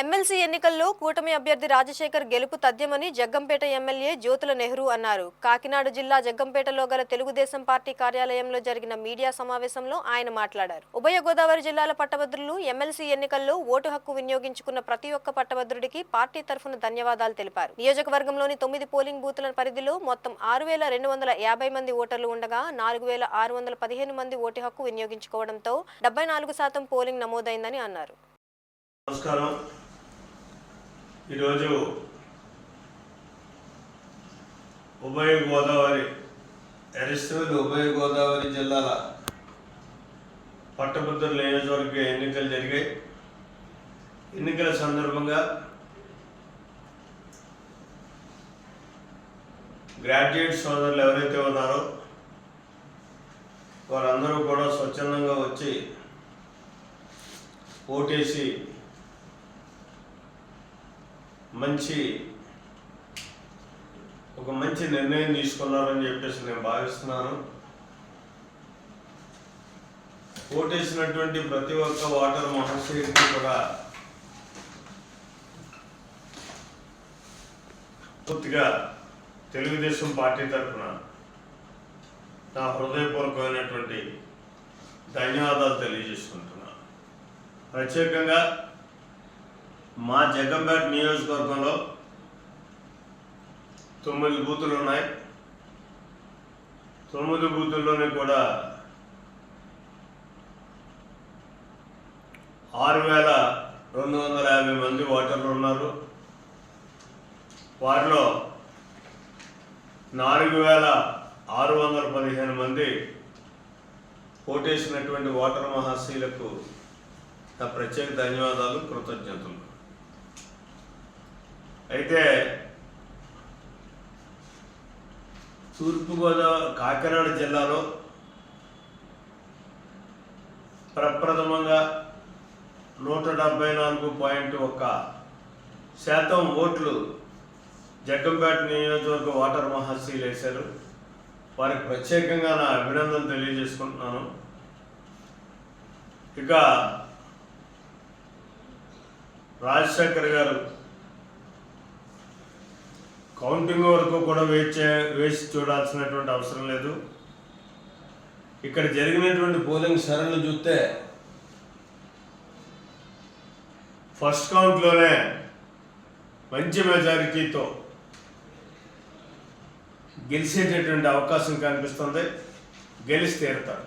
MLC ఎన్నికల్లో కూటమి అభ్యర్థి రాజశేఖర్ గెలుపు తథ్యమని జగ్గంపేట ఎమ్మెల్యే జ్యోతుల నెహ్రూ అన్నారు. కాకినాడ జిల్లా జగ్గంపేటలో గల తెలుగుదేశం పార్టీ కార్యాలయంలో జరిగిన మీడియా సమావేశంలో ఆయన మాట్లాడారు. ఉభయ గోదావరి జిల్లాల పట్టభద్రులు ఎమ్మెల్సీ ఎన్నికల్లో ఓటు హక్కు వినియోగించుకున్న ప్రతి ఒక్క పట్టభద్రుడికి పార్టీ తరఫున ధన్యవాదాలు తెలిపారు. నియోజకవర్గంలోని 9 పోలింగ్ బూతుల పరిధిలో మొత్తం 6,250 మంది ఓటర్లు ఉండగా 4,615 మంది ఓటు హక్కు వినియోగించుకోవడంతో 74% పోలింగ్ నమోదైందని అన్నారు. నమస్కారం. ఈరోజు ఉభయ గోదావరి జిల్లాల పట్టభద్రుల నియోజకవర్గ ఎన్నికలు జరిగాయి. ఎన్నికల సందర్భంగా గ్రాడ్యుయేట్ సోదరులు ఎవరైతే ఉన్నారో వారందరూ కూడా స్వచ్ఛందంగా వచ్చి ఓటేసి ఒక మంచి నిర్ణయం తీసుకున్నారని చెప్పేసి నేను భావిస్తున్నాను. ఓటేసినటువంటి ప్రతి ఒక్క ఓటర్ మహాశయుడికి కూడా పూర్తిగా తెలుగుదేశం పార్టీ తరఫున నా హృదయపూర్వకమైనటువంటి ధన్యవాదాలు తెలియజేసుకుంటున్నాను. ప్రత్యేకంగా మా జగ్గంపేట నియోజకవర్గంలో 9 బూతులు ఉన్నాయి. 9 బూతుల్లోనే కూడా 6,250 మంది ఓటర్లు ఉన్నారు. వారిలో 4,615 మంది ఓటేసినటువంటి ఓటర్ మహాశయులకు నా ప్రత్యేక ధన్యవాదాలు, కృతజ్ఞతలు. అయితే తూర్పుగోదావరి కాకినాడ జిల్లాలో ప్రప్రథమంగా 174.1% ఓట్లు జగ్గంపేట నియోజకవర్గ ఓటర్ మహాశయులు వేశారు. వారికి ప్రత్యేకంగా నా అభినందనలు తెలియజేసుకుంటున్నాను. ఇక రాజశేఖర్ గారు కౌంటింగ్ వరకు కూడా వేసి చూడాల్సినటువంటి అవసరం లేదు. ఇక్కడ జరిగినటువంటి పోలింగ్ సరళిని చూస్తే ఫస్ట్ కౌంట్లోనే మంచి మెజారిటీతో గెలిచేటటువంటి అవకాశం కనిపిస్తుంది. గెలిచి తీరుతారు.